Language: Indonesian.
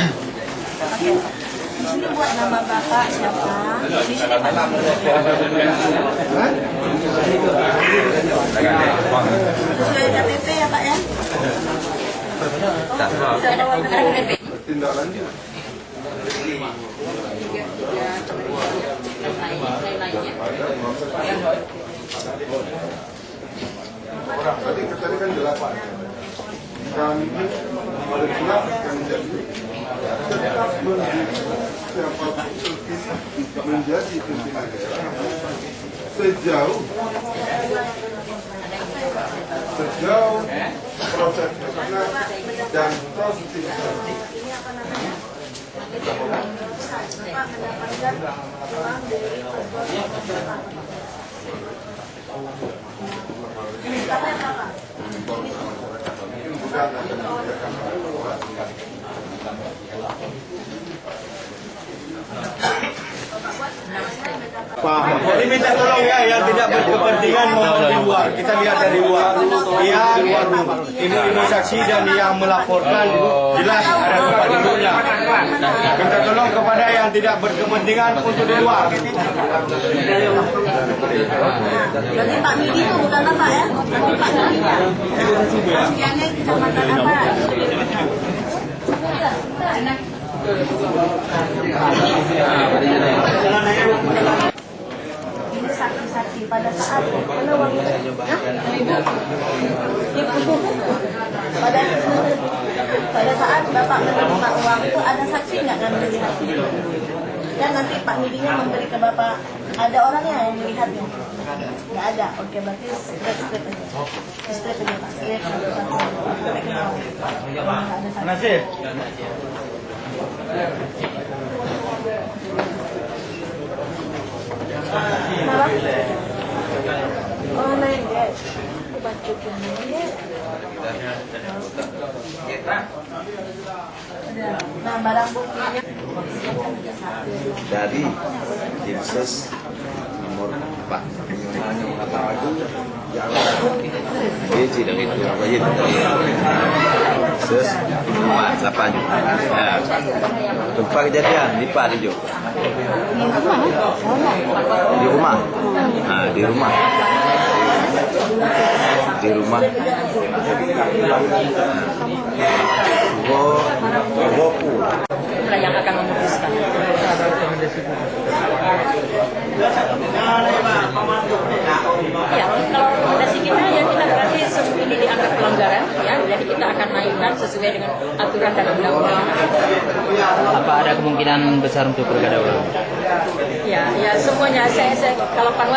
Oke. Di sini buat nama Bapak siapa? Di sini Pak. Sesuai KTP ya Pak ya? Bisa bawa KTP. Tindak lanjut. Tadi kan jelas Pak. Kami pada jelas yang menjadi tetap siapapun menjadi pimpinan daerah sejauh proses dan konstitusi. Jadi minta tolong ya yang tidak berkepentingan ngomong di luar. Kita lihat dari luar. Yang ibu saksi dan yang melaporkan jelas ada tempat duduknya. Minta tolong kepada yang tidak berkepentingan untuk di luar. Jadi Pak Midi itu bukan Bapak ya? Nanti Pak Midi ya? Sekiannya kecamatan apa? Ini saksi-saksi pada saat mana uang itu? Pada saat Bapak menerima uang itu ada saksi nggak dan melihat? Dan nanti Pak Midinya memberi ke Bapak, ada orangnya yang melihatnya? Nggak ada. Oke, berarti straight aja. Straight aja Pak. Straight. Nasib. Oh, naik guys. Baca punya. Nah, barang buktinya dari Dinsos nomor 4 dia tidak itu apa ya Dinsos 8 ya tempat kejadian di Pak Dijo di rumah di rumah yang akan memutuskan. Ya, kalau rekomendasi kita ya kita berarti ini dianggap pelanggaran ya, jadi kita akan naikkan sesuai dengan aturan dan undang-undang. Apa ada kemungkinan besar untuk pilkada ulang? Ya semuanya saya kalau